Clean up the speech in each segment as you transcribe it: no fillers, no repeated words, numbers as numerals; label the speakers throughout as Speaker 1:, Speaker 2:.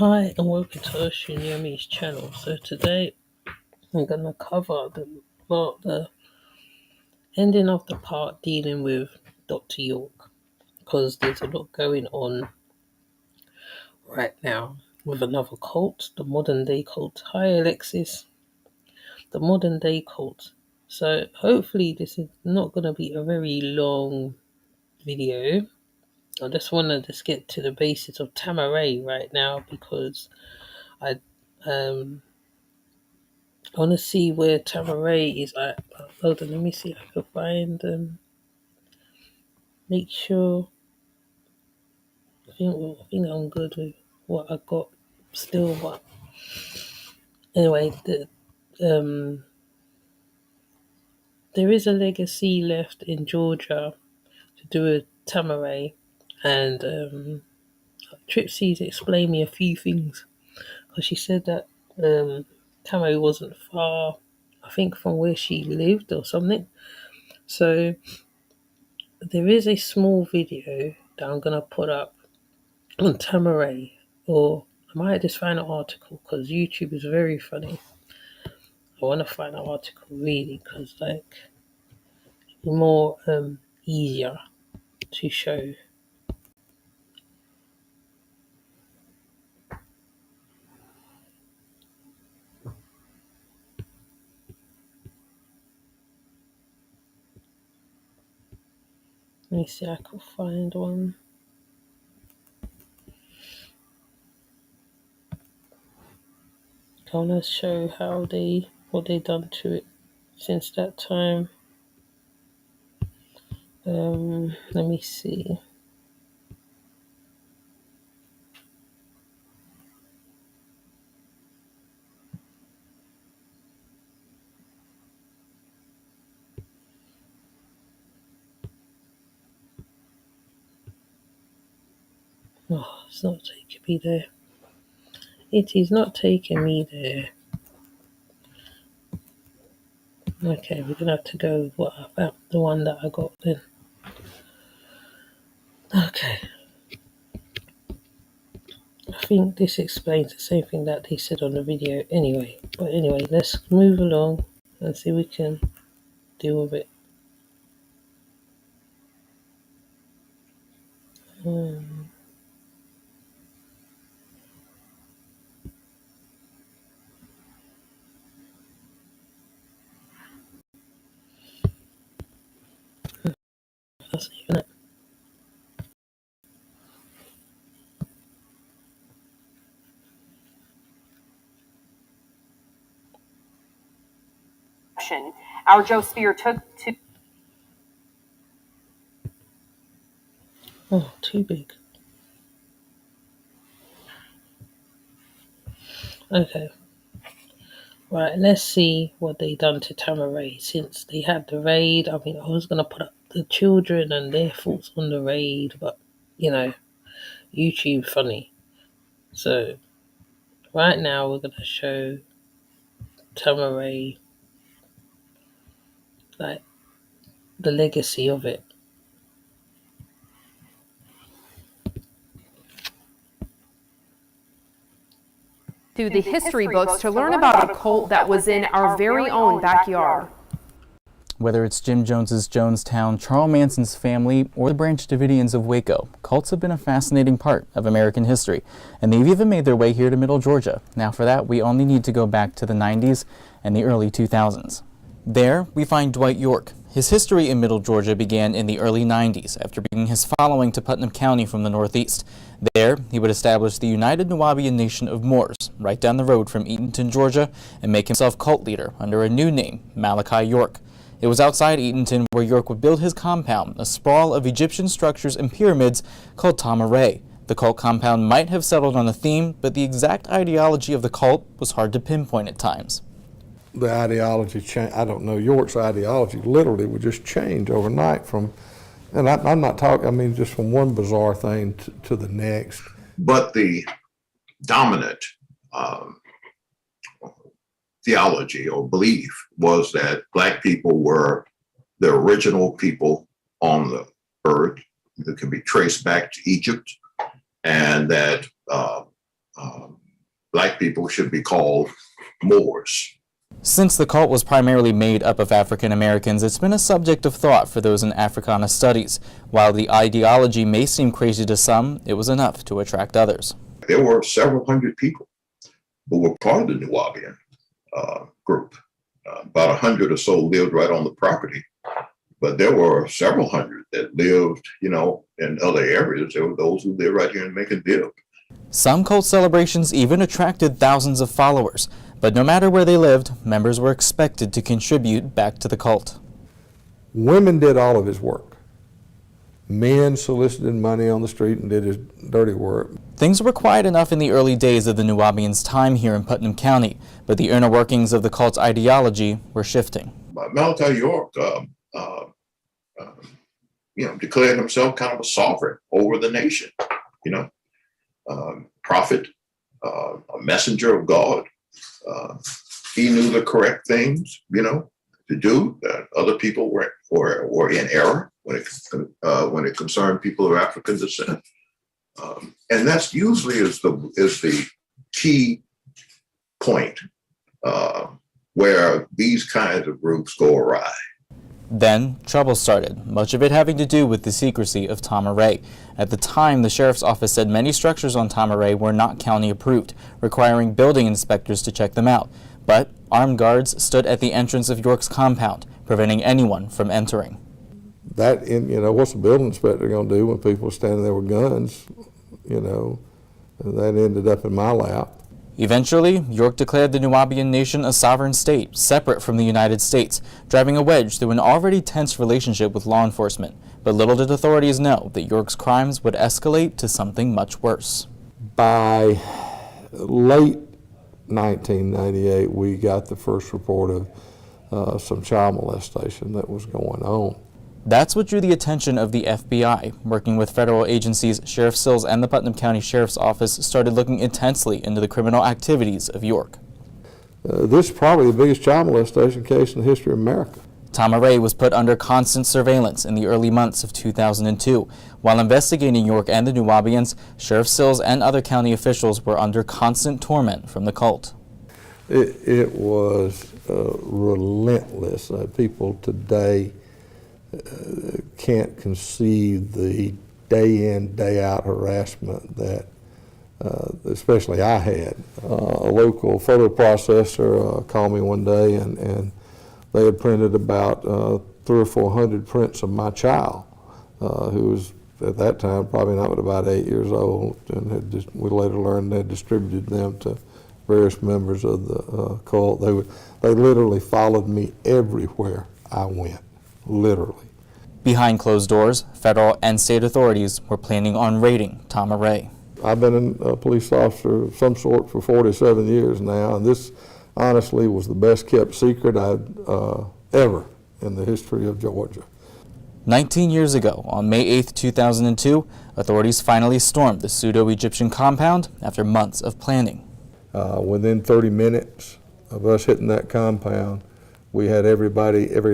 Speaker 1: Hi and welcome to Nuwabian's channel. So today I'm going to cover the ending of the part dealing with Dr. York, because there's a lot going on right now with another cult, the modern day cult. Hi Alexis, the modern day cult. So hopefully this is not going to be a very long video. I just want to get to the basis of Tama-Re right now, because I want to see where Tama-Re is at. Hold on, let me see if I can find make sure. I think I'm good with what I got still, but anyway, there is a legacy left in Georgia to do with Tama-Re, and Tripsy's explained me a few things, because she said that Tama-Re wasn't far, I think, from where she lived or something. So there is a small video that I'm gonna put up on Tama-Re, or I might just find an article, because YouTube is very funny. I want to find an article really, because like more easier to show. Let me see, I can find one. I want to show what they done to it since that time. Let me see. Oh, it's not taking me there. It is not taking me there. Okay, we're gonna have to go with what I found, the one that I got then. Okay. I think this explains the same thing that they said on the video anyway. But anyway, let's move along and see if we can deal with it. That's even it.
Speaker 2: Our Joe Spear took to.
Speaker 1: Oh, too big. Okay. Right, let's see what they done to Tama-Re since they had the raid. I mean, I was going to put up the children and their thoughts on the raid, but, you know, YouTube funny. So, right now we're going to show Tama-Re, like, the legacy of it.
Speaker 2: Through the history books to learn about a cult that was in our very own backyard.
Speaker 3: Whether it's Jim Jones's Jonestown, Charles Manson's family, or the Branch Davidians of Waco, cults have been a fascinating part of American history, and they've even made their way here to Middle Georgia. Now for that, we only need to go back to the 90s and the early 2000s. There, we find Dwight York. His history in Middle Georgia began in the early 90s after bringing his following to Putnam County from the northeast. There, he would establish the United Nuwabian Nation of Moors, right down the road from Eatonton, Georgia, and make himself cult leader under a new name, Malachi York. It was outside Eatonton where York would build his compound, a sprawl of Egyptian structures and pyramids called Tama-Re. The cult compound might have settled on a theme, but the exact ideology of the cult was hard to pinpoint at times.
Speaker 4: The ideology change. I don't know. York's ideology literally would just change overnight from, and I'm not talking. I mean, just from one bizarre thing to the next.
Speaker 5: But the dominant theology or belief was that Black people were the original people on the earth that can be traced back to Egypt, and that black people should be called Moors.
Speaker 3: Since the cult was primarily made up of African Americans, it's been a subject of thought for those in Africana studies. While the ideology may seem crazy to some, it was enough to attract others.
Speaker 5: There were several hundred people who were part of the Nuwabian group. About 100 or so lived right on the property, but there were several hundred that lived, in other areas. There were those who lived right here in Macon Dib.
Speaker 3: Some cult celebrations even attracted thousands of followers, but no matter where they lived, members were expected to contribute back to the cult.
Speaker 4: Women did all of his work. Men solicited money on the street and did his dirty work.
Speaker 3: Things were quiet enough in the early days of the Nuwabians' time here in Putnam County, but the inner workings of the cult's ideology were shifting.
Speaker 5: Malachi York, declared himself kind of a sovereign over the nation, prophet, a messenger of God. He knew the correct things, to do. Other people were in error when it concerned people of African descent. And that's usually is the key point where these kinds of groups go awry.
Speaker 3: Then trouble started, much of it having to do with the secrecy of Tama-Re. At the time, the sheriff's office said many structures on Tama-Re were not county approved, requiring building inspectors to check them out. But armed guards stood at the entrance of York's compound, preventing anyone from entering.
Speaker 4: What's the building inspector going to do when people are standing there with guns? That ended up in my lap.
Speaker 3: Eventually, York declared the Nuwabian nation a sovereign state, separate from the United States, driving a wedge through an already tense relationship with law enforcement. But little did authorities know that York's crimes would escalate to something much worse.
Speaker 4: By late 1998, we got the first report of some child molestation that was going on.
Speaker 3: That's what drew the attention of the FBI. Working with federal agencies, Sheriff Sills and the Putnam County Sheriff's Office started looking intensely into the criminal activities of York.
Speaker 4: This is probably the biggest child molestation case in the history of America.
Speaker 3: Tama-Re was put under constant surveillance in the early months of 2002. While investigating York and the Nuwabians, Sheriff Sills and other county officials were under constant torment from the cult.
Speaker 4: It was relentless. People today can't conceive the day in, day out harassment that especially I had. A local photo processor called me one day and they had printed about 300 or 400 prints of my child, who was at that time probably not but about 8 years old, and we later learned they distributed them to various members of the cult. They literally followed me everywhere I went, literally.
Speaker 3: Behind closed doors, federal and state authorities were planning on raiding Tama-Re.
Speaker 4: I've been a police officer of some sort for 47 years now, and this honestly was the best kept secret I'd ever in the history of Georgia.
Speaker 3: 19 years ago, on May 8, 2002, authorities finally stormed the pseudo-Egyptian compound after months of planning.
Speaker 4: Within 30 minutes of us hitting that compound, we had every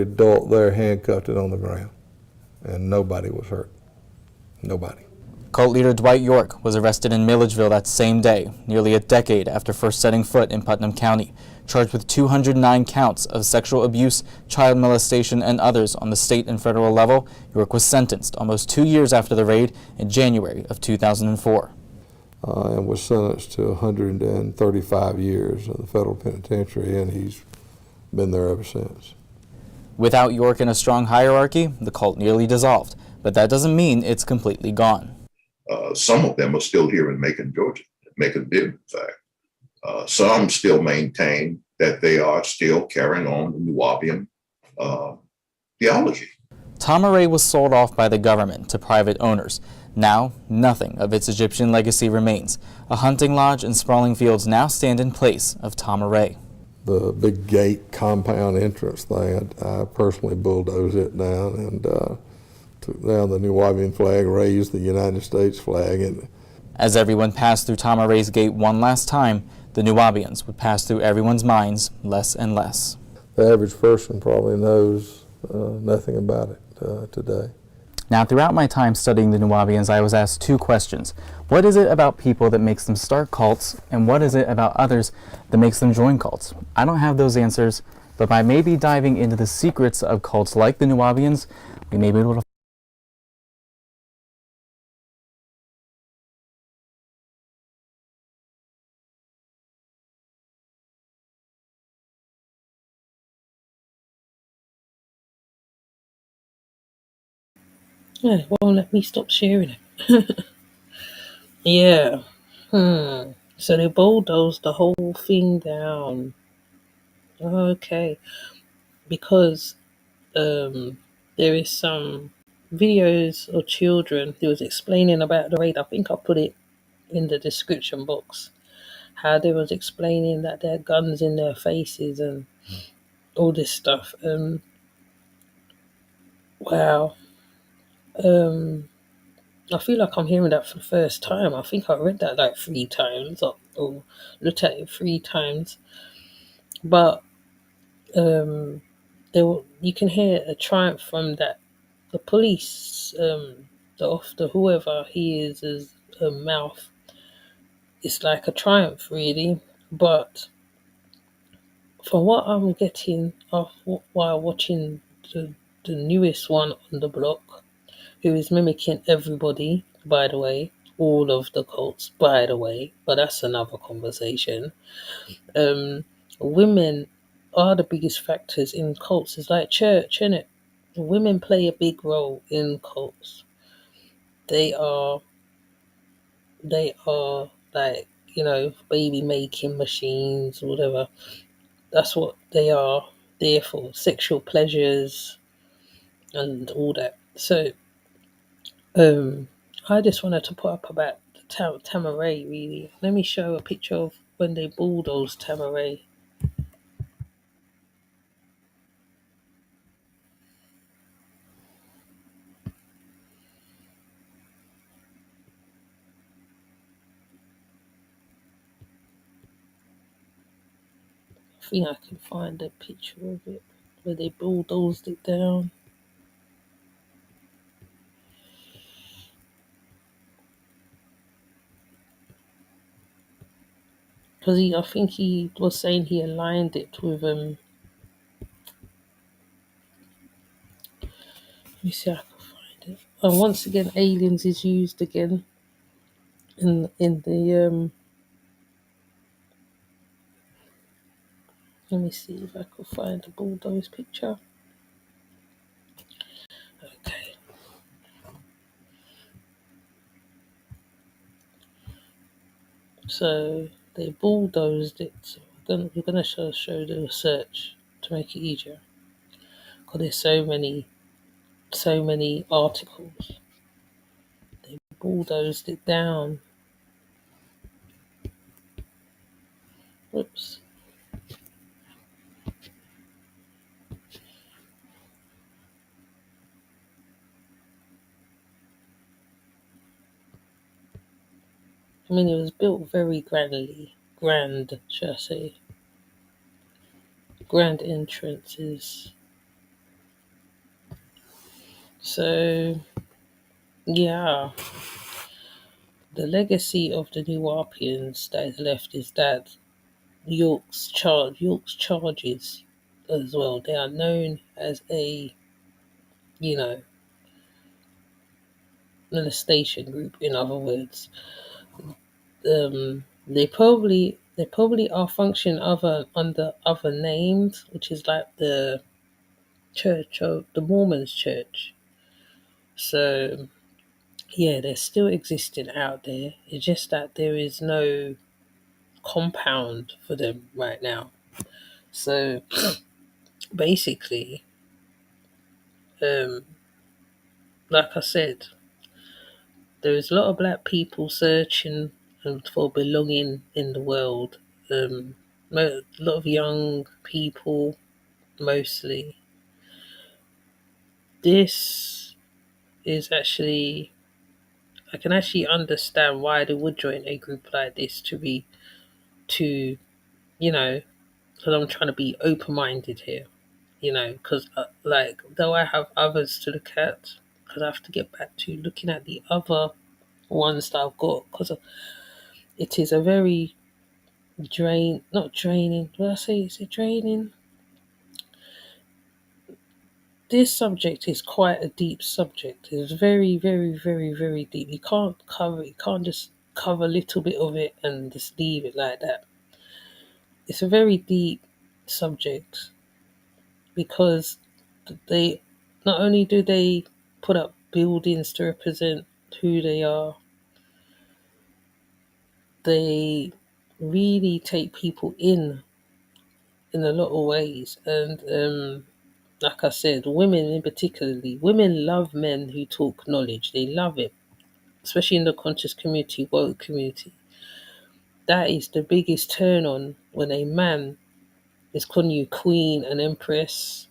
Speaker 4: adult there handcuffed and on the ground, and nobody was hurt. Nobody.
Speaker 3: Cult leader Dwight York was arrested in Milledgeville that same day, nearly a decade after first setting foot in Putnam County. Charged with 209 counts of sexual abuse, child molestation, and others on the state and federal level, York was sentenced almost 2 years after the raid in January of 2004.
Speaker 4: And was sentenced to 135 years in the federal penitentiary, and he's been there ever since.
Speaker 3: Without York in a strong hierarchy, the cult nearly dissolved, but that doesn't mean it's completely gone.
Speaker 5: Some of them are still here in Macon, Georgia, Macon Dib, in fact. Some still maintain that they are still carrying on the Nuwabian theology.
Speaker 3: Tama-Re was sold off by the government to private owners. Now, nothing of its Egyptian legacy remains. A hunting lodge and sprawling fields now stand in place of Tama-Re.
Speaker 4: The big gate compound entrance thing, I personally bulldozed it down and took down the Nuwabian flag, raised the United States flag. And
Speaker 3: as everyone passed through Tama-Re's gate one last time, the Nuwabians would pass through everyone's minds less and less.
Speaker 4: The average person probably knows nothing about it today.
Speaker 3: Now, throughout my time studying the Nuwabians, I was asked two questions. What is it about people that makes them start cults, and what is it about others that makes them join cults? I don't have those answers, but by maybe diving into the secrets of cults like the Nuwabians, we may be able to
Speaker 1: Yeah, it won't let me stop sharing it. Yeah. So they bulldozed the whole thing down. Okay. Because there is some videos of children who was explaining about the raid. I think I put it in the description box. How they was explaining that there are guns in their faces and all this stuff. Wow. I feel like I'm hearing that for the first time. I think I read that like 3 times or looked at it 3 times. But you can hear a triumph from that. The police, the whoever he is mouth. It's like a triumph, really. But from what I'm getting while watching the newest one on the block, who is mimicking everybody, by the way, all of the cults, by the way, but that's another conversation. Um, Women are the biggest factors in cults. It's like church, innit? Women play a big role in cults. They are, they are like, baby making machines, whatever. That's what they are there for, sexual pleasures and all that. So, um, I just wanted to put up about the Tama-Re, really. Let me show a picture of when they bulldozed Tama-Re. I think I can find a picture of it where they bulldozed it down. Because I think he was saying he aligned it with let me see if I can find it. And once again, aliens is used again in the Let me see if I can find the bulldoze picture. Okay. So they bulldozed it. So we're gonna show the search to make it easier. Because there's so many articles. They bulldozed it down. Whoops. I mean, it was built very grand, shall I say. Grand entrances. So, yeah, the legacy of the Nuwabians that is left is that York's charges as well. They are known as a, you know, molestation group. In other words, they probably are functioning under other names, which is like the Church of the Mormons Church. So yeah, they're still existing out there. It's just that there is no compound for them right now. So basically, um, like I said, there is a lot of black people searching for belonging in the world. A lot of young people, mostly. This is actually, I can actually understand why they would join a group like this to you know, because I'm trying to be open minded here, because like though I have others to look at, because I have to get back to looking at the other ones that I've got, because it is a very not draining. Did I say is it draining? This subject is quite a deep subject. It's very, very, very, very deep. You can't just cover a little bit of it and just leave it like that. It's a very deep subject because they not only do they put up buildings to represent who they are, they really take people in a lot of ways. And like I said, women in particularly, women love men who talk knowledge. They love it, especially in the conscious community, woke community. That is the biggest turn on when a man is calling you queen and empress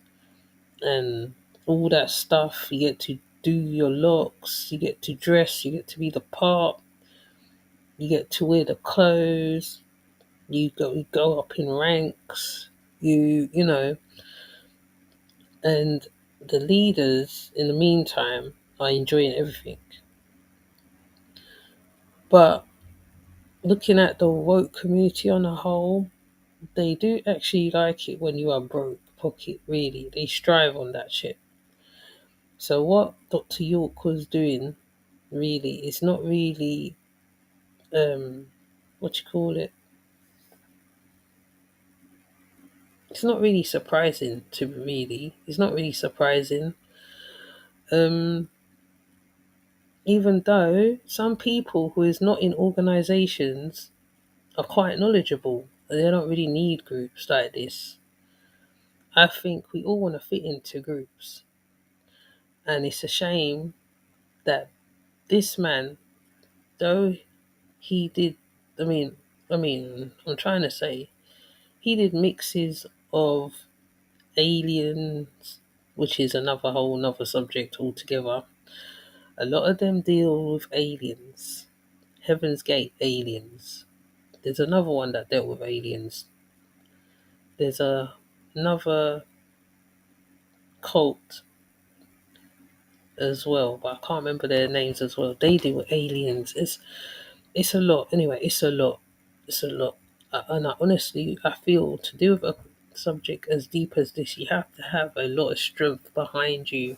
Speaker 1: and all that stuff. You get to do your locks, you get to dress, you get to be the part, you get to wear the clothes, you go up in ranks, you know, and the leaders in the meantime are enjoying everything. But looking at the woke community on a whole, they do actually like it when you are broke pocket, really. They strive on that shit. So what Dr. York was doing really is not really what you call it? It's not really surprising to really. It's not really surprising. Um Even though some people who is not in organizations are quite knowledgeable. They don't really need groups like this. I think we all want to fit into groups. And it's a shame that this man, though he did, I mean, I'm trying to say, he did mixes of aliens, which is another subject altogether. A lot of them deal with aliens, Heaven's Gate aliens. There's another one that dealt with aliens. There's another cult as well, but I can't remember their names as well. They deal with aliens. It's a lot. Anyway, it's a lot. It's a lot. And I, honestly, I feel to deal with a subject as deep as this, you have to have a lot of strength behind you.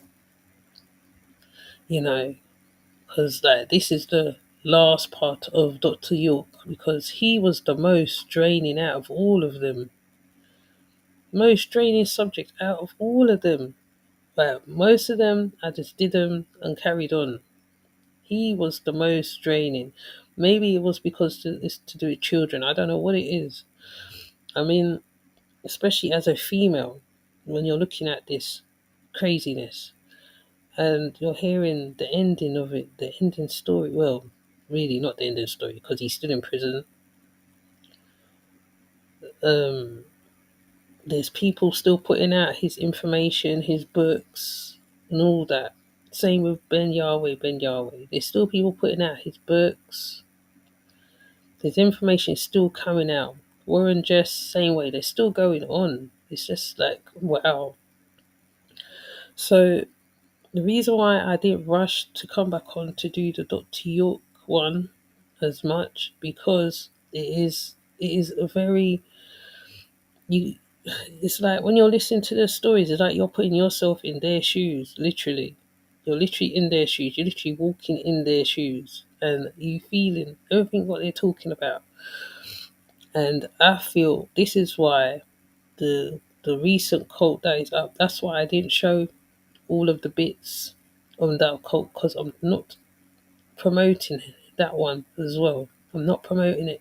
Speaker 1: You know, because like this is the last part of Dr. York because he was the most draining out of all of them. Most draining subject out of all of them. But most of them, I just did them and carried on. He was the most draining. Maybe it was because it's to do with children. I don't know what it is. I mean, especially as a female, when you're looking at this craziness and you're hearing the ending of it, the ending story. Well, really not the ending story because he's still in prison. Um, there's people still putting out his information, his books, and all that. Same with Ben Yahweh. There's still people putting out his books. His information is still coming out. Warren Jess, same way. They're still going on. It's just like, wow. So the reason why I didn't rush to come back on to do the Dr. York one as much because it is a very you it's like when you're listening to the stories, it's like you're putting yourself in their shoes, literally. You're literally in their shoes. You're literally walking in their shoes and you feeling everything what they're talking about. And I feel this is why the recent cult that is up, that's why I didn't show all of the bits on that cult because I'm not promoting that one as well. I'm not promoting it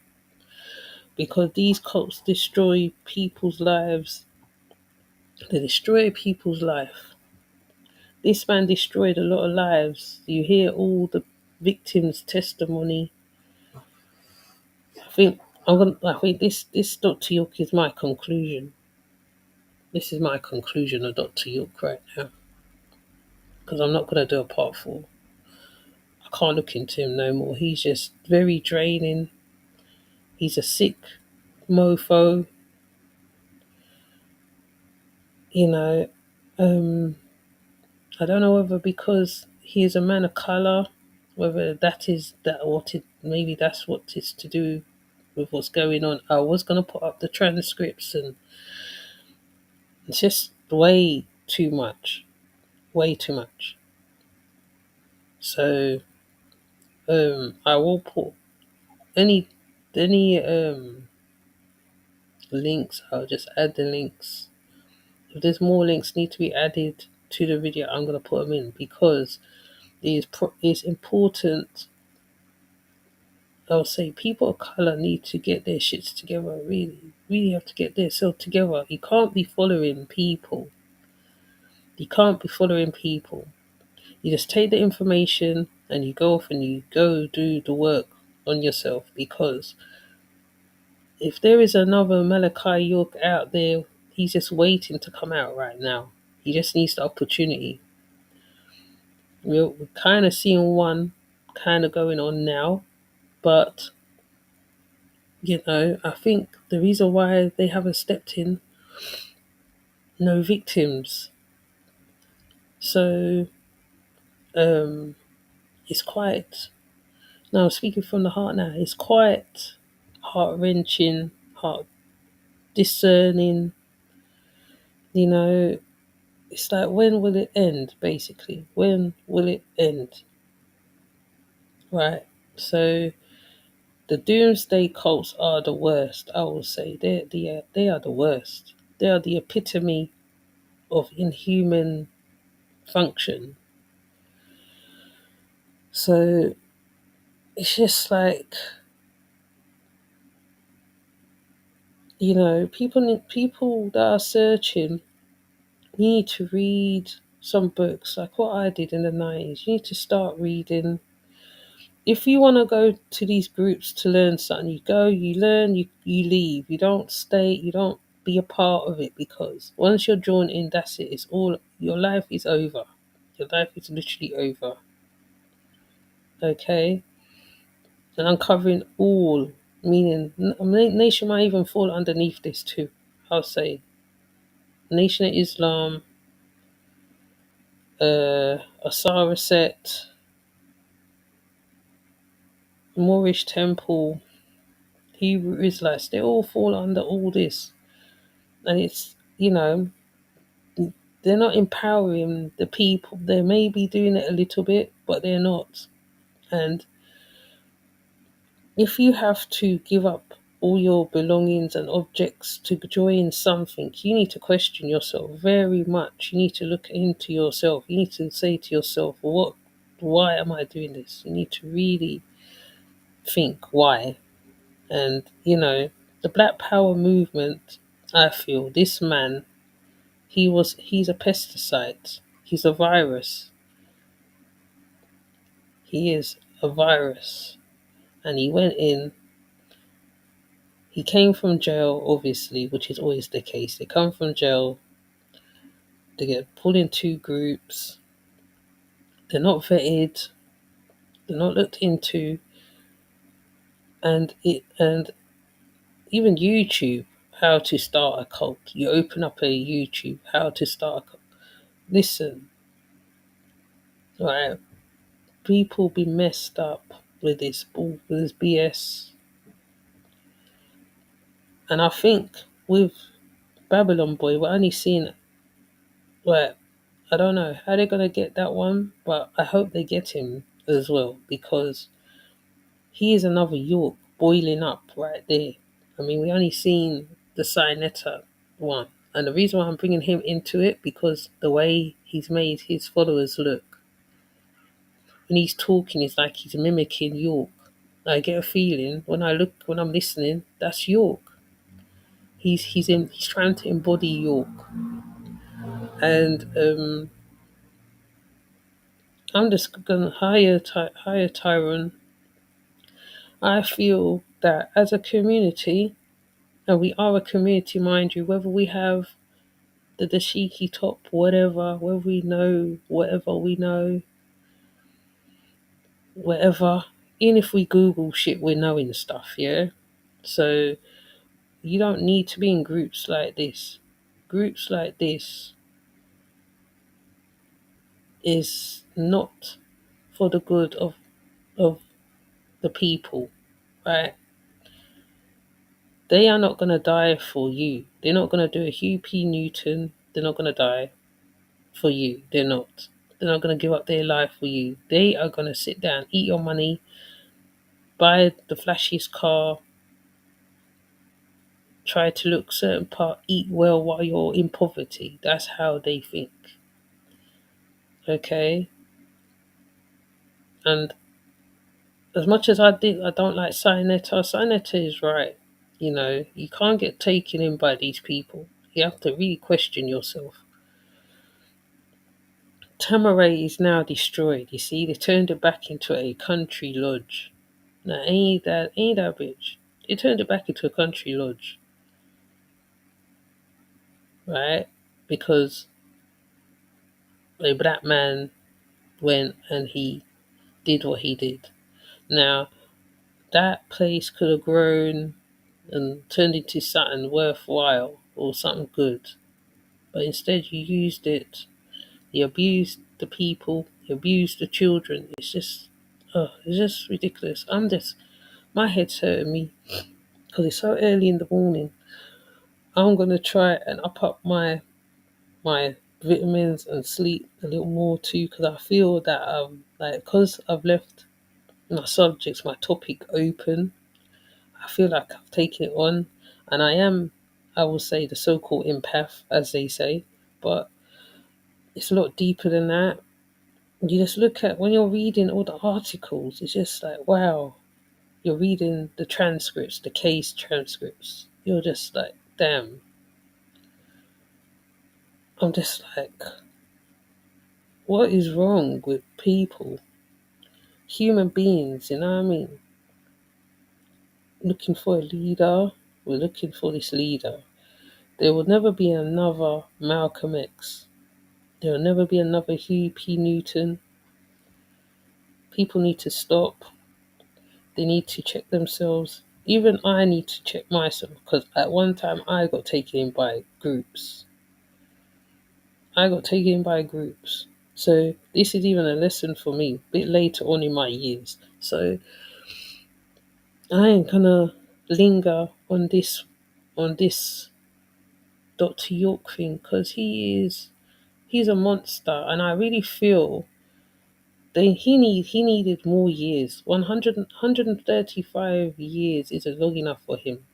Speaker 1: because these cults destroy people's lives. They destroy people's life. This man destroyed a lot of lives. You hear all the victims' testimony. I think this Dr. York is my conclusion. This is my conclusion of Dr. York right now. Because I'm not going to do a part 4. I can't look into him no more. He's just very draining. He's a sick mofo. You know, I don't know whether because he is a man of color. Whether that is that what it maybe that's what it's to do with what's going on. I was gonna put up the transcripts, and it's just way too much. So I will put any links. I'll just add the links. If there's more links need to be added to the video, I'm gonna put them in because it's important. I'll say people of color need to get their shits together. Really have to get their self together. You can't be following people. You can't be following people. You just take the information and you go off and you go do the work on yourself, because if there is another Malachi York out there, he's just waiting to come out right now. He just needs the opportunity. We're kind of seeing one kind of going on now, but I think the reason why they haven't stepped in, no victims. So it's quite, now speaking from the heart now, it's quite heart wrenching, heart discerning. It's like, when will it end, basically? When will it end? Right. So the doomsday cults are the worst, I will say. They are the worst. They are the epitome of inhuman function. So it's just like, people that are searching, you need to read some books like what I did in the 90s. You need to start reading. If you want to go to these groups to learn something, you go, you learn, you leave. You don't stay, you don't be a part of it, because once you're drawn in, that's it. It's all, your life is over. Your life is literally over. Okay? And uncovering all, meaning, nation might even fall underneath this too. I'll say Nation of Islam, Asara Set, Moorish Temple, Hebrew Israelites, they all fall under all this. And it's, they're not empowering the people. They may be doing it a little bit, but they're not. And if you have to give up all your belongings and objects to join something, you need to question yourself very much. You need to look into yourself. You need to say to yourself, why am I doing this? You need to really think why. And, the Black Power movement, I feel this man, he's a pesticide. He's a virus. He is a virus. And he came from jail, obviously, which is always the case. They come from jail, they get pulled in two groups, they're not vetted, they're not looked into, and even YouTube, how to start a cult. You open up a YouTube, how to start a cult. Listen, right? People be messed up with this BS. And I think with Babylon Boy, we're only seeing, like, I don't know how they're gonna get that one, but I hope they get him as well, because he is another York boiling up right there. I mean, we only seen the Sinetta one, and the reason why I'm bringing him into it, because the way he's made his followers look when he's talking is like he's mimicking York. I get a feeling when I'm listening, that's York. He's trying to embody York, and I'm just gonna hire Tyrone. I feel that as a community, and we are a community, mind you, whether we have the dashiki top, whatever, whether we know whatever we know, whatever. Even if we Google shit, we're knowing stuff, yeah. So you don't need to be in groups like this. Groups like this is not for the good of the people, right? They are not going to die for you. They're not going to do a Hugh P. Newton. They're not going to die for you. They're not. They're not going to give up their life for you. They are going to sit down, eat your money, buy the flashiest car, try to look certain part, eat well while you're in poverty. That's how they think. Okay? And as much as I don't like Sinetta is right. You know, you can't get taken in by these people. You have to really question yourself. Tama-Re is now destroyed. You see, they turned it back into a country lodge. Now, ain't that bitch? They turned it back into a country lodge, right? Because a black man went and he did what he did. Now, that place could have grown and turned into something worthwhile or something good, but instead you used it. You abused the people. You abused the children. It's just ridiculous. My head's hurting me because it's so early in the morning. I'm gonna try and up my vitamins and sleep a little more too, because I feel that because I've left my subjects, my topic open. I feel like I've taken it on, and I will say, the so-called empath, as they say, but it's a lot deeper than that. You just look at when you're reading all the articles, it's just like, wow. You're reading the transcripts, the case transcripts. You're just like, damn. I'm just like, what is wrong with people? Human beings, you know what I mean? Looking for a leader. We're looking for this leader. There will never be another Malcolm X. There will never be another Hugh P. Newton. People need to stop. They need to check themselves. Even I need to check myself, because at one time I got taken in by groups. So this is even a lesson for me, a bit later on in my years. So I ain't gonna linger on this Dr. York thing, because he's a monster, and I really feel that he needed more years. 135 years isn't long enough for him.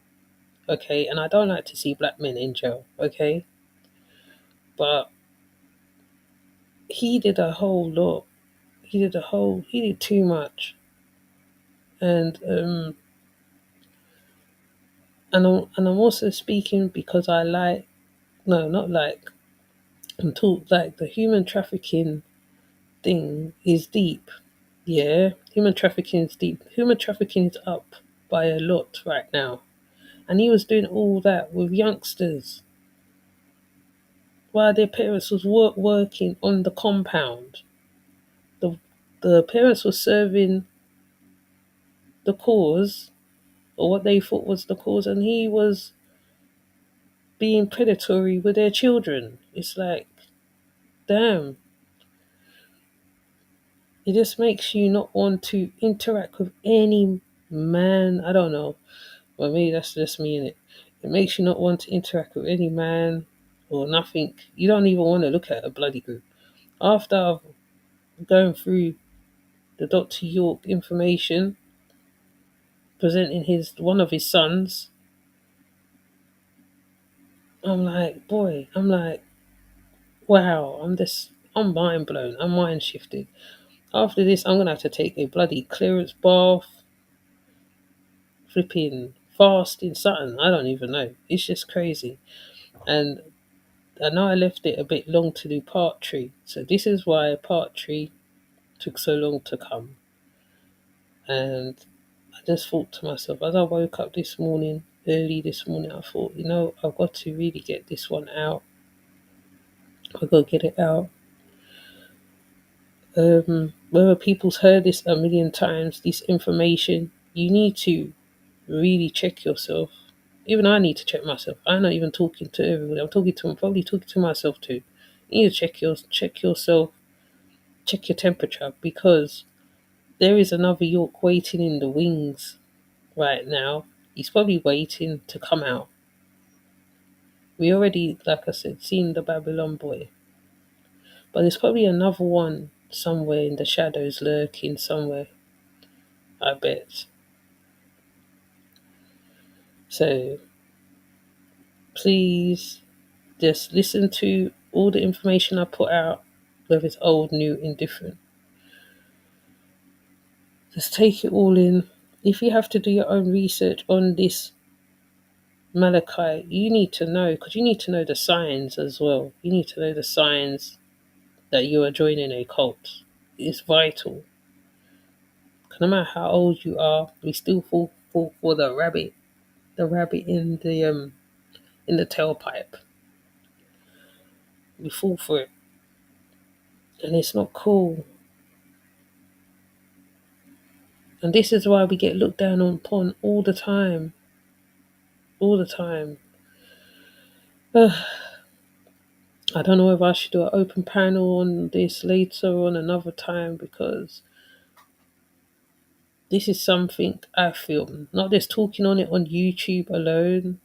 Speaker 1: Okay, and I don't like to see black men in jail. Okay, but he did a whole lot. He did too much. And I'm also speaking because I like, no, not like, I'm taught like the human trafficking thing is deep. Yeah, human trafficking is deep. Human trafficking is up by a lot right now. And he was doing all that with youngsters while their parents was working on the compound. The, the parents were serving the cause, or what they thought was the cause, and he was being predatory with their children. It's like, damn, it just makes you not want to interact with any man. I don't know. Well, maybe that's just me in it. It makes you not want to interact with any man or nothing. You don't even want to look at a bloody group. After going through the Dr. York information, presenting one of his sons, I'm like, wow, I'm mind blown. I'm mind shifted. After this, I'm gonna have to take a bloody clearance bath, flipping fasting, something. I don't even know. It's just crazy. And I know I left it a bit long to do Part.3. So this is why Part.3 took so long to come. And I just thought to myself, as I woke up early this morning, I thought, I've got to really get this one out. I've got to get it out. Whether people's heard this a million times, this information, you need to really check yourself. Even I need to check myself. I'm not even talking to everybody. I'm probably talking to myself too. You need to check yourself. check your temperature, because there is another York waiting in the wings right now. He's probably waiting to come out. We already, like I said, seen the Babylon boy, but there's probably another one somewhere in the shadows lurking somewhere, I bet. So please just listen to all the information I put out, whether it's old, new, indifferent. Just take it all in. If you have to do your own research on this Malachi, you need to know, because you need to know the signs as well. You need to know the signs that you are joining a cult. It's vital. No matter how old you are, we still fall for the rabbit in the tailpipe. We fall for it, and it's not cool. And this is why we get looked down upon all the time, all the time. I don't know if I should do an open panel on this later on another time, because this is something I feel, not just talking on it on YouTube alone.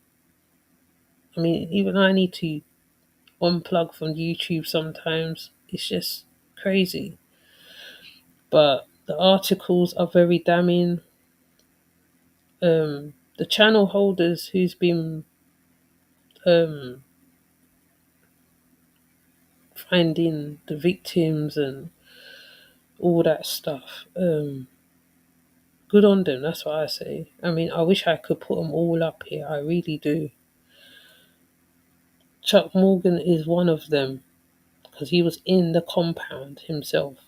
Speaker 1: I mean, even I need to unplug from YouTube sometimes. It's just crazy. But the articles are very damning. The channel holders who's been um, finding the victims and all that stuff. Good on them, that's what I say. I mean, I wish I could put them all up here. I really do. Chuck Morgan is one of them, because he was in the compound himself.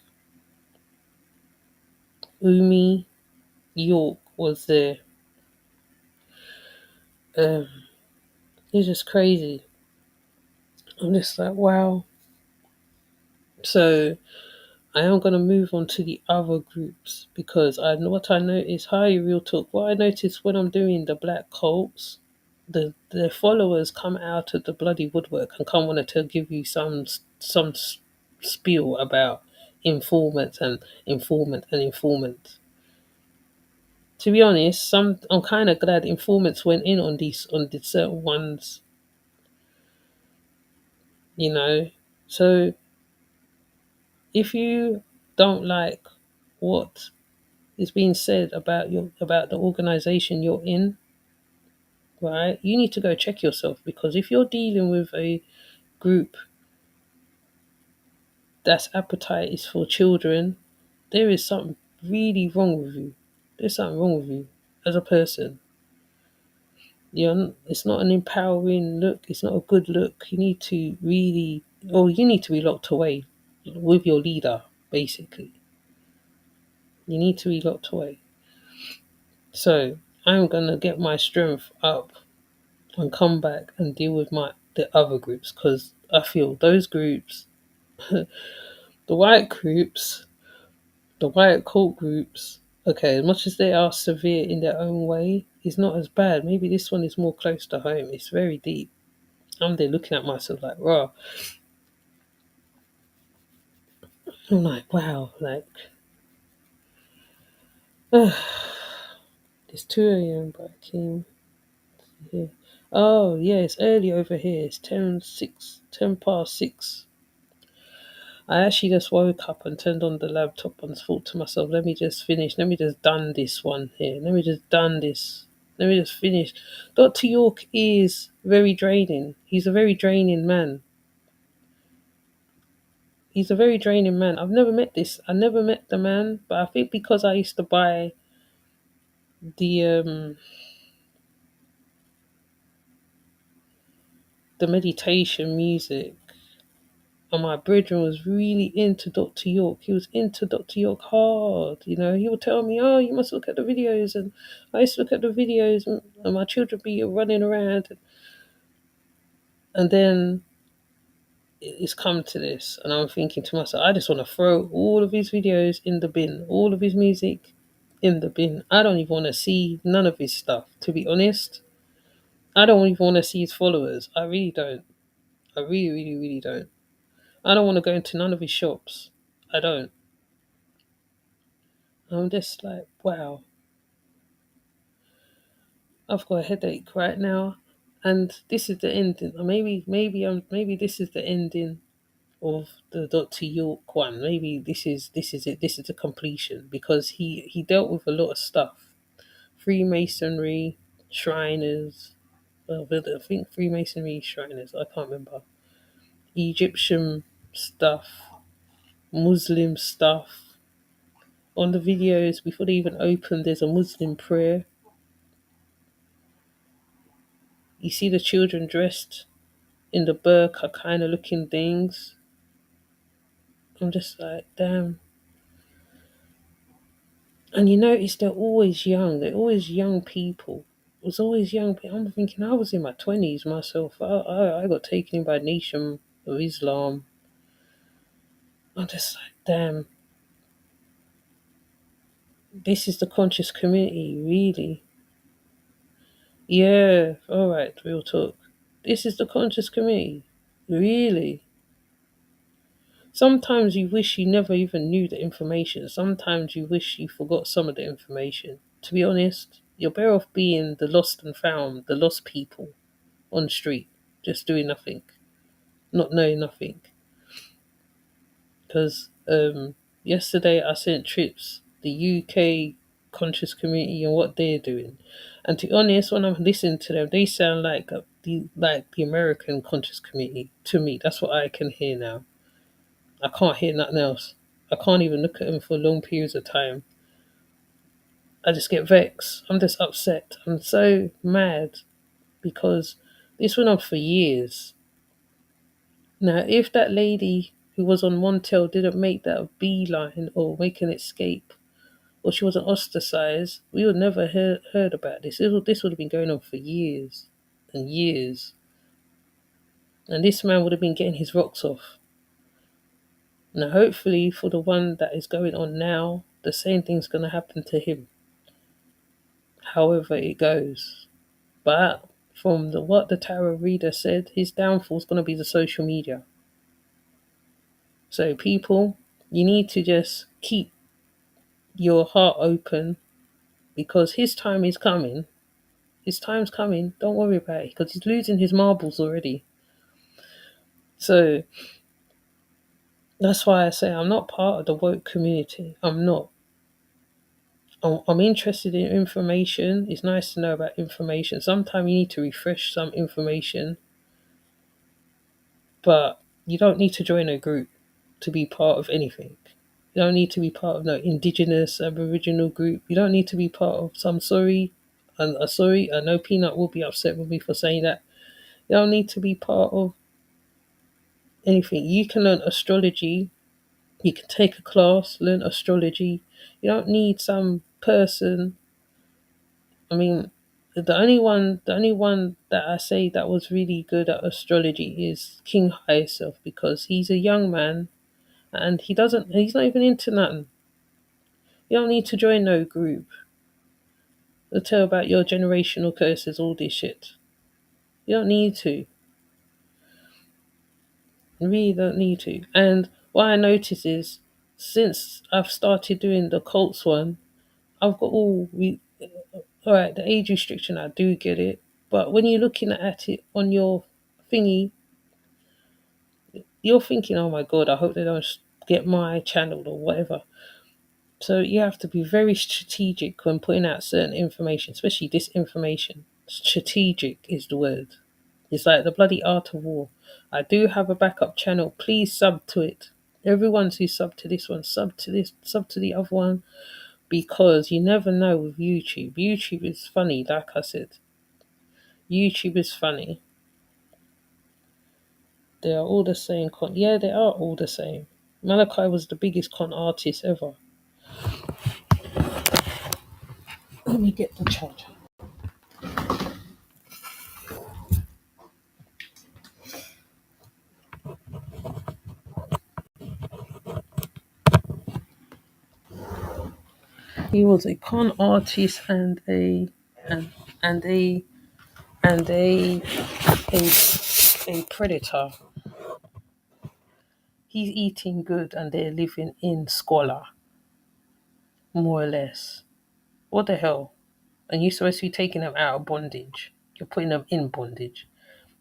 Speaker 1: Umi York was there. It's just crazy. I'm just like, wow. So I am going to move on to the other groups, because what I noticed, hi real talk, what I noticed when I'm doing the black cults, their followers come out of the bloody woodwork and come on to give you some spiel about informant and informant and informant. To be honest, I'm kind of glad informants went in on the certain ones, you know. So if you don't like what is being said about the organization you're in, right? You need to go check yourself, because if you're dealing with a group that's appetite is for children, there is something really wrong with you. There's something wrong with you as a person. It's not an empowering look. It's not a good look. You need to be locked away with your leader, basically. You need to be locked away. So I'm gonna get my strength up and come back and deal with the other groups, because I feel those groups, the white groups, the white cult groups, okay, as much as they are severe in their own way, is not as bad. Maybe this one is more close to home. It's very deep. I'm there looking at myself like, raw. I'm like, wow, like, it's 2 a.m. but I came here. Oh, yeah, it's early over here. It's 10 past 6. I actually just woke up and turned on the laptop and thought to myself, let me just finish. Let me just done this one here. Let me just done this. Let me just finish. Dr. York is very draining. He's a very draining man. He's a very draining man. I've never met this. I never met the man, but I think because I used to buy the meditation music, and my brethren was really into Dr. York. He was into Dr. York hard. He would tell me, oh, you must look at the videos. And I used to look at the videos, and my children be running around. And then it's come to this. And I'm thinking to myself, I just want to throw all of his videos in the bin, all of his music in the bin. I don't even want to see none of his stuff, to be honest. I don't even want to see his followers. I really don't. I really, really, really don't. I don't want to go into none of his shops. I don't. I'm just like, wow, I've got a headache right now, and this is the ending. Or maybe this is the ending of the Dr. York one. Maybe this is it. This is the completion, because he dealt with a lot of stuff: Freemasonry, Shriners. Well, I think Freemasonry, Shriners. I can't remember. Egyptian stuff, Muslim stuff. On the videos before they even open, there's a Muslim prayer. You see the children dressed in the burqa kind of looking things. I'm just like, damn. And you notice they're always young. They're always young people. It was always young people. I'm thinking I was in my 20s myself. I got taken in by Nation of Islam. I'm just like, damn. This is the conscious community, really. Yeah, alright, real talk. This is the conscious community. Really? Sometimes you wish you never even knew the information. Sometimes you wish you forgot some of the information. To be honest, you're better off being the lost and found, the lost people on the street, just doing nothing, not knowing nothing. Because yesterday I sent Trips the UK conscious community and what they're doing, and to be honest, when I'm listening to them, they sound like the American conscious community to me. That's what I can hear now. I can't hear nothing else. I can't even look at them for long periods of time. I just get vexed. I'm just upset. I'm so mad because this went on for years. Now, if that lady who was on Montel didn't make that beeline or make an escape, or she wasn't ostracized, we would never heard about this. This would have been going on for years and years. And this man would have been getting his rocks off. Now, hopefully, for the one that is going on now, the same thing's going to happen to him, however it goes. But from what the tarot reader said, his downfall is going to be the social media. So, people, you need to just keep your heart open, because his time is coming. His time's coming. Don't worry about it, because he's losing his marbles already. So that's why I say I'm not part of the woke community. I'm not. I'm interested in information. It's nice to know about information. Sometimes you need to refresh some information, but you don't need to join a group to be part of anything. You don't need to be part of no indigenous, aboriginal group. You don't need to be part of some sorry, I know Peanut will be upset with me for saying that. You don't need to be part of anything. You can learn astrology. You can take a class, learn astrology. You don't need some person. I mean, the only one that I say that was really good at astrology is King Hyacinth, because he's a young man and he's not even into nothing. You don't need to join no group. They'll tell about your generational curses, all this shit. You don't need to. You really don't need to. And what I notice is, since I've started doing the cults one, I've got alright, the age restriction, I do get it. But when you're looking at it on your thingy, you're thinking, oh my god, I hope they don't get my channel or whatever. So you have to be very strategic when putting out certain information, especially this information. Strategic is the word. It's like the bloody art of war. I do have a backup channel. Please sub to it. Everyone who's sub to this one, sub to this, sub to the other one, because you never know with YouTube. YouTube is funny, like I said. YouTube is funny. They are all the same yeah, they are all the same. Malachi was the biggest con artist ever. Let me get the charger. He was a con artist and a and and a and a predator. He's eating good and they're living in squalor, more or less. What the hell? And you're supposed to be taking them out of bondage. You're putting them in bondage.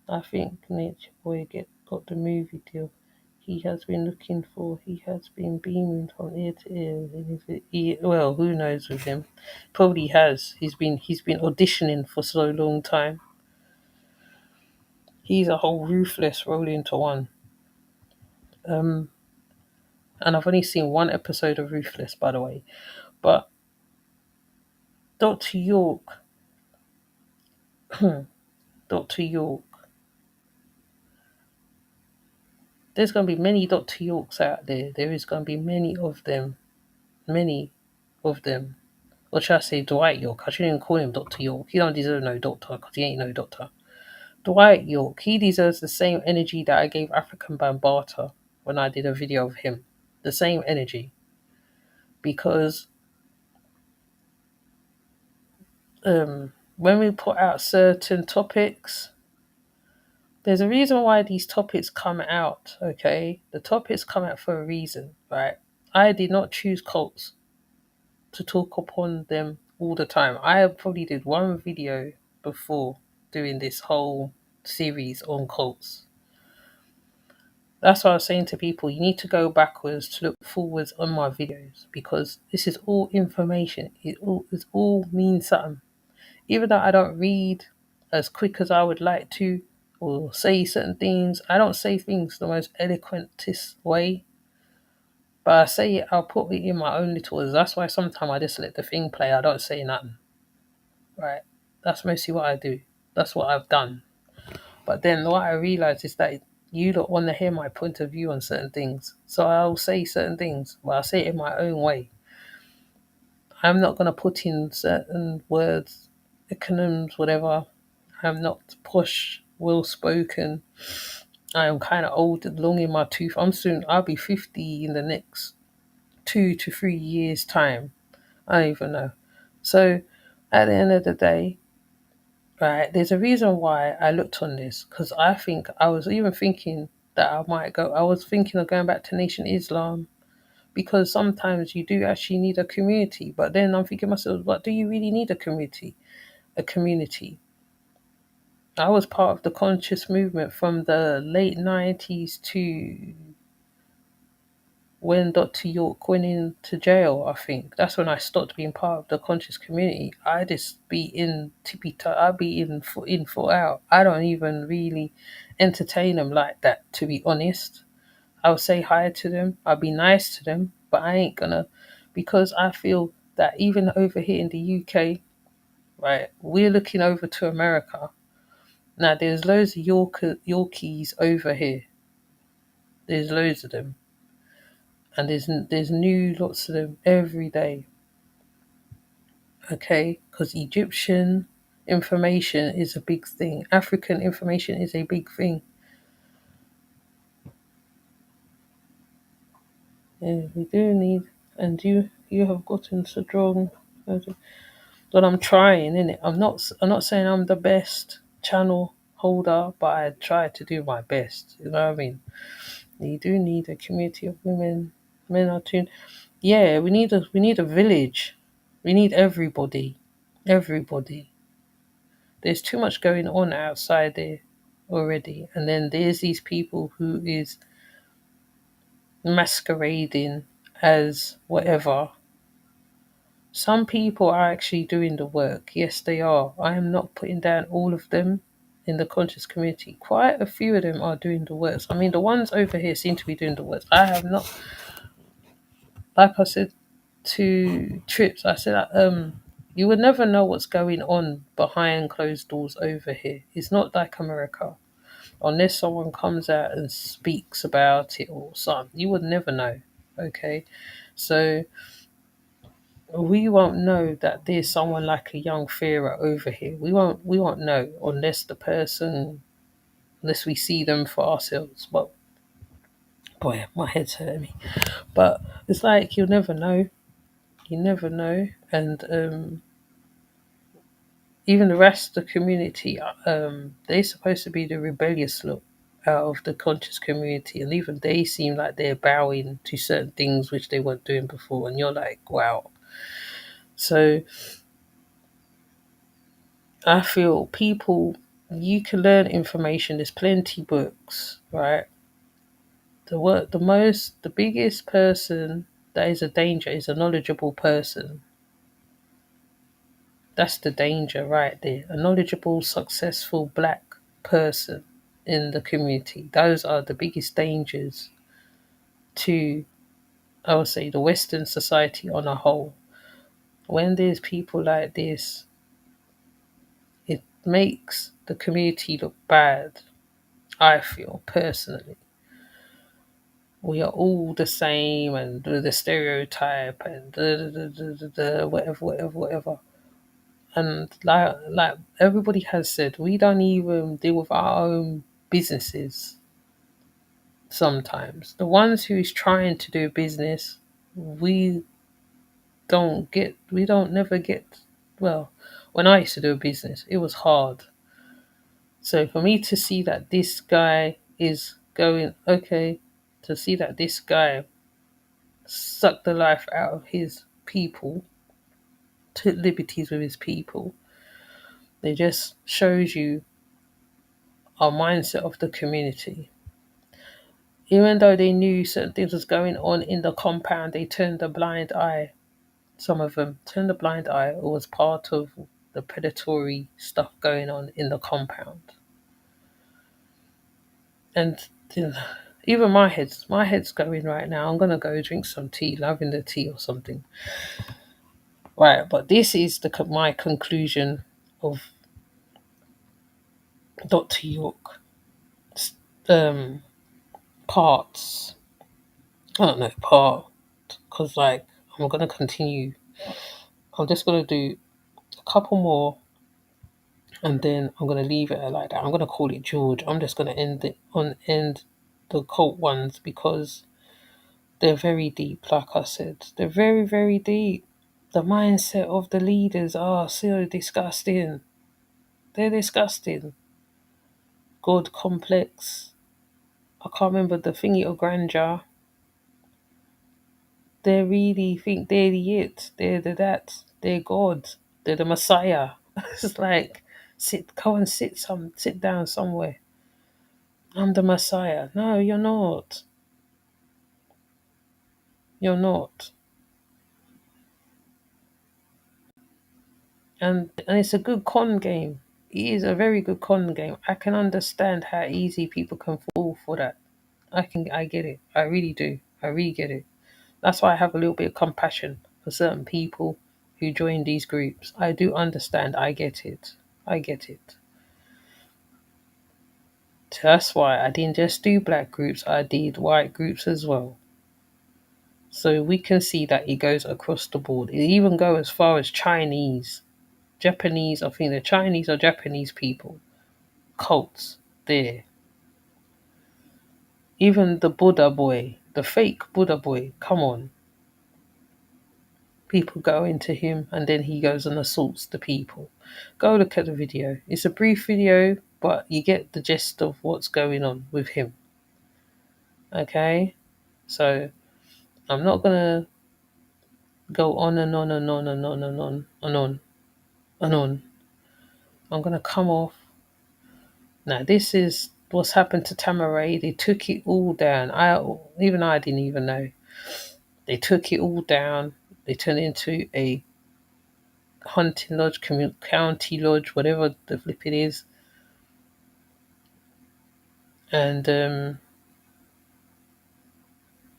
Speaker 1: I think Nature Boy got the movie deal he has been looking for. He has been beaming from ear to ear. Well, who knows with him? Probably has. He's been auditioning for so long time. He's a whole ruthless roll into one. And I've only seen one episode of Ruthless, by the way. But Dr. York, Dr. York, there's going to be many Dr. Yorks out there. There is going to be many of them. Many of them. Or should I say Dwight York? I shouldn't even call him Dr. York. He don't deserve no doctor because he ain't no doctor. Dwight York, he deserves the same energy that I gave African Bambata when I did a video of him. The same energy. Because when we put out certain topics, there's a reason why these topics come out, okay? The topics come out for a reason, right? I did not choose cults to talk upon them all the time. I probably did one video before doing this whole series on cults. That's why I was saying to people, you need to go backwards to look forwards on my videos because this is all information. It all means something. Even though I don't read as quick as I would like to or say certain things, I don't say things the most eloquentest way. But I say it, I'll put it in my own little words. That's why sometimes I just let the thing play. I don't say nothing. Right? That's mostly what I do. That's what I've done. But then what I realize is that you don't want to hear my point of view on certain things. So I'll say certain things, but I'll say it in my own way. I'm not going to put in certain words, econyms, whatever. I'm not posh, well spoken. I am kind of old, long in my tooth. I'll be 50 in the next 2 to 3 years' time. I don't even know. So at the end of the day, right, there's a reason why I looked on this because I was even thinking that I was thinking of going back to Nation Islam because sometimes you do actually need a community. But then I'm thinking to myself, what do you really need a community? A community. I was part of the conscious movement from the late 90s to when Dr. York went into jail, I think. That's when I stopped being part of the conscious community. I just be in I'd be in, foot out. I don't even really entertain them like that, to be honest. I would say hi to them. I'd be nice to them, but I ain't gonna, because I feel that even over here in the UK, right, we're looking over to America. Now, there's loads of Yorkies over here. There's loads of them. And there's new lots of them every day. Okay? Because Egyptian information is a big thing. African information is a big thing. Yeah, we do need, and you have gotten strong. But I'm trying, innit? I'm not saying I'm the best channel holder, but I try to do my best. You know what I mean? You do need a community of women. Men are too. Yeah, we need a village. We need everybody. Everybody. There's too much going on outside there already. And then there's these people who is masquerading as whatever. Some people are actually doing the work. Yes, they are. I am not putting down all of them in the conscious community. Quite a few of them are doing the work. I mean, the ones over here seem to be doing the work. I have not, like I said to Trips, I said, you would never know what's going on behind closed doors over here. It's not like America. Unless someone comes out and speaks about it or something, you would never know. Okay? So we won't know that there's someone like a young Farah over here. We won't know unless we see them for ourselves. But boy, my head's hurting me. But it's like you'll never know. You never know. And even the rest of the community, they're supposed to be the rebellious lot. out of the conscious community, and even they seem like they're bowing to certain things which they weren't doing before, and you're like, wow. So I feel people, you can learn information. There's plenty books, right? The biggest person that is a danger is a knowledgeable person. That's the danger right there. A knowledgeable, successful black person in the community. Those are the biggest dangers to, I would say, the Western society on a whole. When there's people like this, it makes the community look bad, I feel personally. We are all the same and the stereotype and whatever, whatever, whatever. And like everybody has said, we don't even deal with our own businesses sometimes. The ones who is trying to do business, we we don't never get, well, when I used to do a business, it was hard. So for me to see that this guy is going, okay, to see that this guy sucked the life out of his people, took liberties with his people, it just shows you our mindset of the community. Even though they knew certain things was going on in the compound, they turned a blind eye. Some of them turned a blind eye. It was part of the predatory stuff going on in the compound. And even my head's going right now. I'm gonna go drink some tea, lavender tea or something. Right, but this is my conclusion of Dr. York. Um, parts. I don't know part because like I'm gonna continue. I'm just gonna do a couple more, and then I'm gonna leave it like that. I'm gonna call it George. I'm just gonna end the cult ones because they're very deep. Like I said, they're very very deep. The mindset of the leaders are so disgusting. They're disgusting. God complex. I can't remember the thingy of grandeur. They really think they're the it. They're the that. They're God. They're the Messiah. It's like go and sit down somewhere. I'm the Messiah. No, you're not. You're not. And it's a good con game. It is a very good con game. I can understand how easy people can fall for that. I get it. I really do. I really get it. That's why I have a little bit of compassion for certain people who join these groups. I do understand. I get it. I get it. So that's why I didn't just do black groups, I did white groups as well. So we can see that it goes across the board. It even goes as far as Chinese, Japanese, I think the Chinese or Japanese people, cults there. Even the Buddha boy, the fake Buddha boy, come on. People go into him and then he goes and assaults the people. Go look at the video. It's a brief video, but you get the gist of what's going on with him. Okay? So I'm not gonna go on and on and on and on and on and on and on. I'm gonna come off. Now this is what's happened to Tama-Re. They took it all down. I didn't even know. They took it all down. They turned it into a hunting lodge, county lodge, whatever the flip it is. And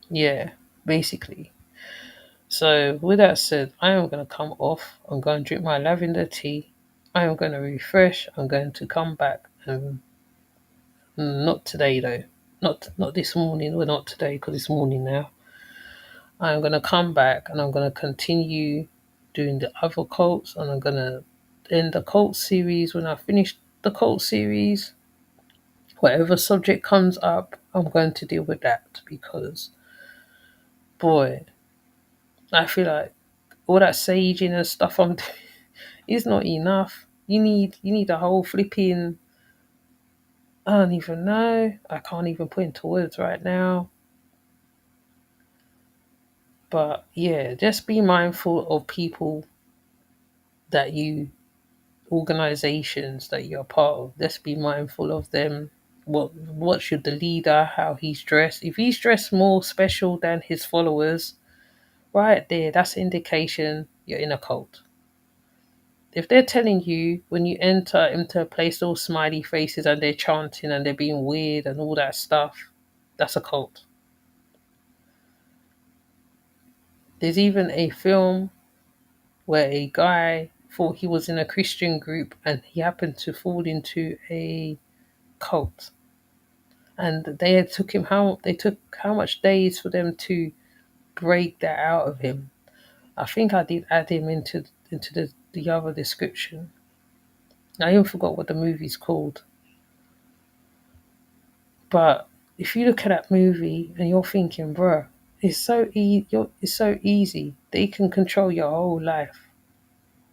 Speaker 1: yeah, basically. So with that said, I am gonna come off. I'm gonna drink my lavender tea. I am gonna refresh. I'm going to come back and not today though. Not this morning. Well, not today because it's morning now. I'm gonna come back and I'm gonna continue doing the other cults, and I'm gonna end the cult series. When I finish the cult series, whatever subject comes up, I'm going to deal with that because, boy, I feel like all that saging and stuff I'm doing is not enough. You need a whole flipping I don't even know. I can't even put into words right now. But yeah, just be mindful of people that you, organizations that you're part of. Just be mindful of them. What should the leader, how he's dressed? If he's dressed more special than his followers, right there, that's an indication you're in a cult. If they're telling you when you enter into a place all smiley faces and they're chanting and they're being weird and all that stuff, that's a cult. There's even a film where a guy thought he was in a Christian group and he happened to fall into a cult. And they took how much days for them to break that out of him. I think I did add him into the other description. I even forgot what the movie's called. But if you look at that movie and you're thinking, bruh, it's so easy. They can control your whole life.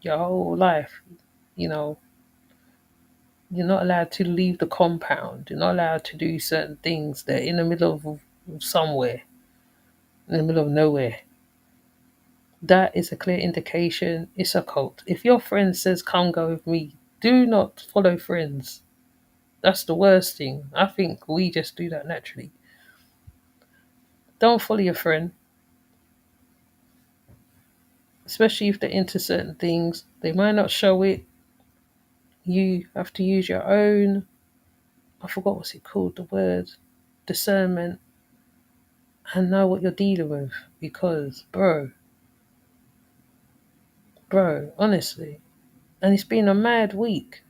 Speaker 1: Your whole life. You know, you're not allowed to leave the compound. You're not allowed to do certain things. They're in the middle of somewhere, in the middle of nowhere. That is a clear indication it's a cult. If your friend says, come go with me, do not follow friends. That's the worst thing. I think we just do that naturally. Don't follow your friend, especially if they're into certain things. They might not show it. You have to use your own, I forgot what's it called, the word, discernment, and know what you're dealing with. Because, bro, honestly. And it's been a mad week.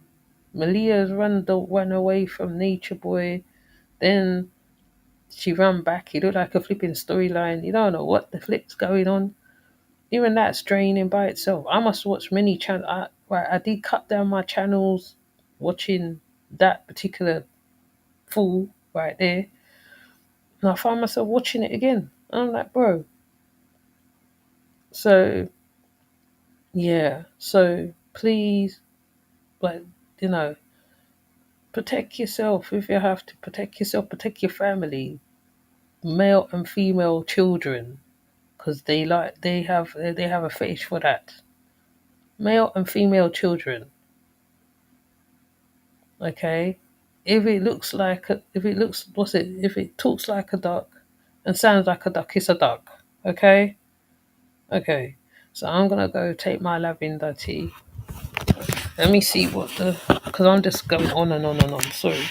Speaker 1: Malia's run away from Nature Boy. Then she ran back. It looked like a flipping storyline. You don't know what the flip's going on. Even that's draining by itself. I must watch many channels. I did cut down my channels watching that particular fool right there. And I find myself watching it again. And I'm like, bro. So, yeah. So, please, like, you know, protect yourself if you have to. Protect yourself, protect your family, male and female children, because they have a fetish for that. Male and female children. Okay, if it talks like a duck and sounds like a duck, it's a duck. Okay, okay. So I'm gonna go take my lavender tea. Let me see because I'm just going on and on and on. Sorry,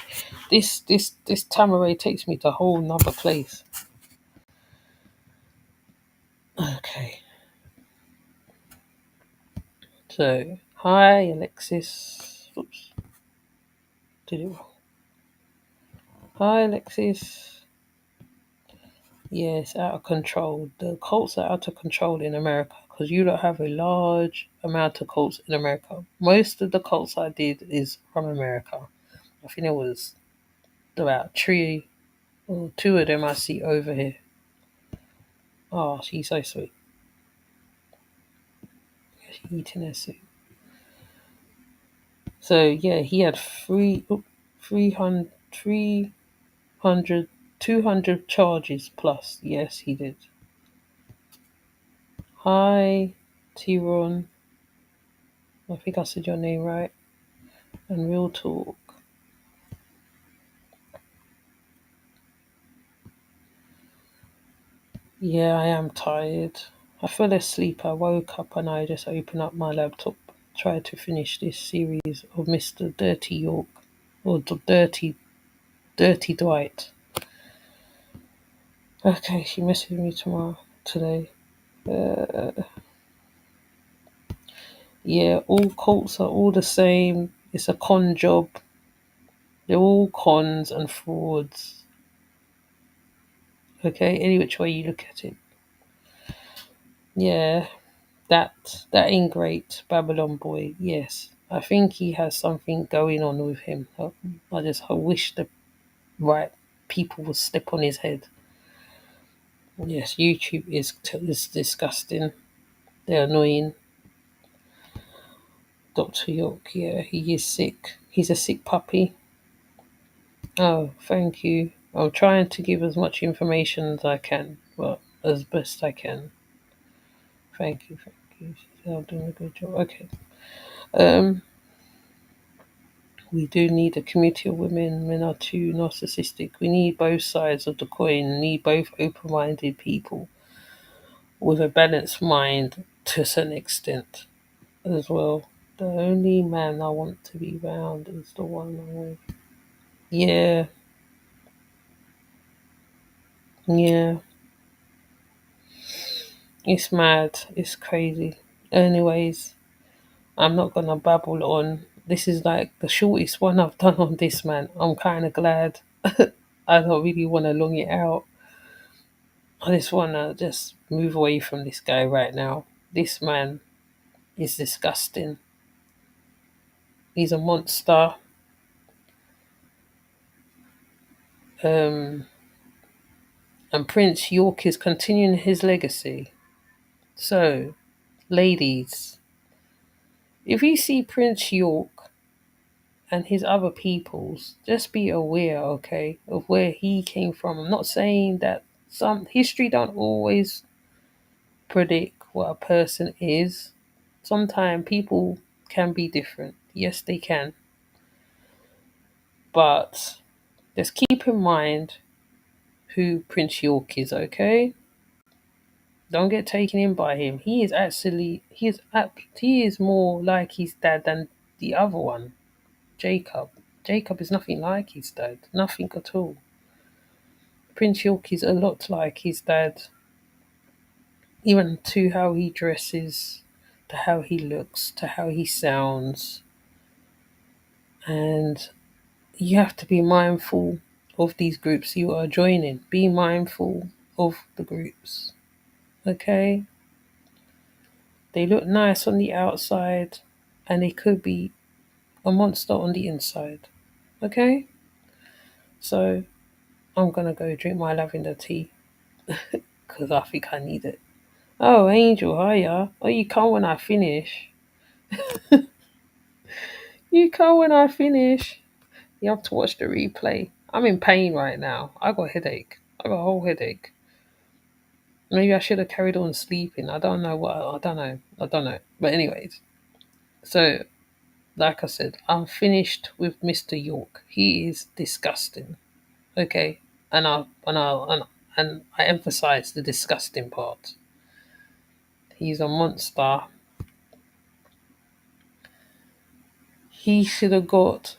Speaker 1: this Tama-Re takes me to a whole nother place. Okay, so hi Alexis. Oops, did it wrong. Hi Alexis. Yeah, it's out of control. The cults are out of control in America because you don't have a large amount of cults in America. Most of the cults I did is from America. I think it was about three or two of them I see over here. Oh, she's so sweet. She's eating her soup. So yeah, he had 300, 300, 200 charges plus. Yes, he did. Hi, Tyron. I think I said your name right. And real talk. Yeah, I am tired. I fell asleep. I woke up and I just opened up my laptop, tried to finish this series of Mr. Dirty York, or Dirty Dwight. Okay, she messaged me today. Yeah, all cults are all the same. It's a con job. They're all cons and frauds. Okay, any which way you look at it. Yeah, that ingrate Babylon boy, yes. I think he has something going on with him. I wish the right people would step on his head. Yes, YouTube is disgusting. They're annoying. Dr. York, yeah, he is sick. He's a sick puppy. Oh, thank you. I'm trying to give as much information as I can, but as best I can. Thank you, thank you. I'm doing a good job. Okay. Um, we do need a community of women. Men are too narcissistic. We need both sides of the coin. We need both open-minded people with a balanced mind to a certain extent as well. The only man I want to be round is the one I'm with. Yeah, yeah. It's mad. It's crazy. Anyways, I'm not gonna babble on. This is like the shortest one I've done on this man. I'm kind of glad. I don't really want to long it out. I just want to just move away from this guy right now. This man is disgusting. He's a monster. Um, and Prince York is continuing his legacy. So, ladies, if you see Prince York and his other peoples, just be aware, okay, of where he came from. I'm not saying that some history don't always predict what a person is. Sometimes people can be different. Yes, they can. But just keep in mind who Prince York is, okay? Don't get taken in by him. He is more like his dad than the other one, Jacob. Jacob is nothing like his dad. Nothing at all. Prince York is a lot like his dad, even to how he dresses, to how he looks, to how he sounds. And you have to be mindful of these groups you are joining. Be mindful of the groups. Okay? They look nice on the outside and they could be a monster on the inside. Okay? So I'm gonna go drink my lavender tea because I think I need it. Oh, Angel, hiya. Oh, you come when I finish. You come when I finish. You have to watch the replay. I'm in pain right now. I got a headache. I got a whole headache. Maybe I should have carried on sleeping. I don't know what. I don't know. I don't know. But anyways, so like I said, I'm finished with Mr. York. He is disgusting. Okay, and I emphasize the disgusting part. He's a monster. He should have got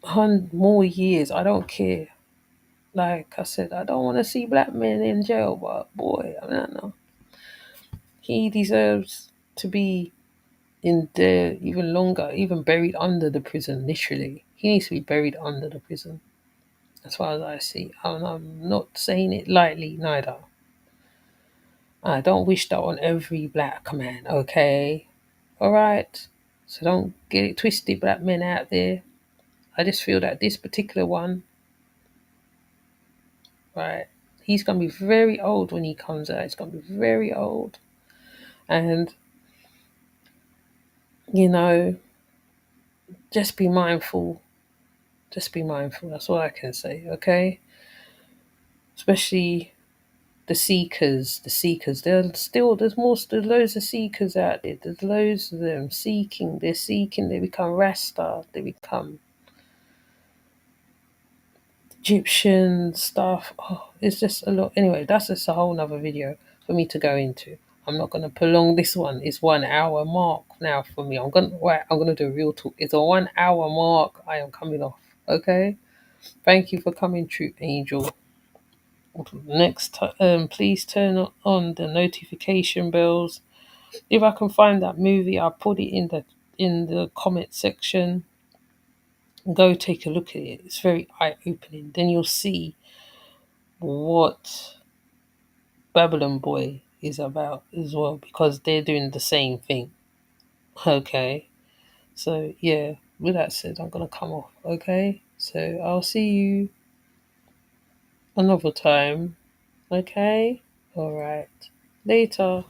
Speaker 1: 100 more years. I don't care. Like I said, I don't want to see black men in jail, but boy, I don't know. He deserves to be in there even longer, even buried under the prison, literally. He needs to be buried under the prison, as far as I see. And I'm not saying it lightly, neither. I don't wish that on every black man, okay? Alright? So don't get it twisted, black men out there. I just feel that this particular one, right, he's going to be very old when he comes out. He's going to be very old. And, you know, just be mindful. Just be mindful. That's all I can say, okay? Especially the seekers. The seekers. There's loads of seekers out there. There's loads of them seeking. They're seeking. They become Rasta. They become Egyptian stuff. Oh, it's just a lot. Anyway, that's just a whole nother video for me to go into. I'm not gonna prolong this one. It's 1 hour mark now for me. I'm gonna do a real talk. It's a 1 hour mark. I am coming off. Okay. Thank you for coming, Troop Angel. Please turn on the notification bells. If I can find that movie, I'll put it in the comment section. Go take a look at it. It's very eye opening. Then you'll see what Babylon Boy is about as well, because they're doing the same thing. Okay. So yeah, with that said, I'm gonna come off. Okay. So I'll see you another time. Okay. All right. Later.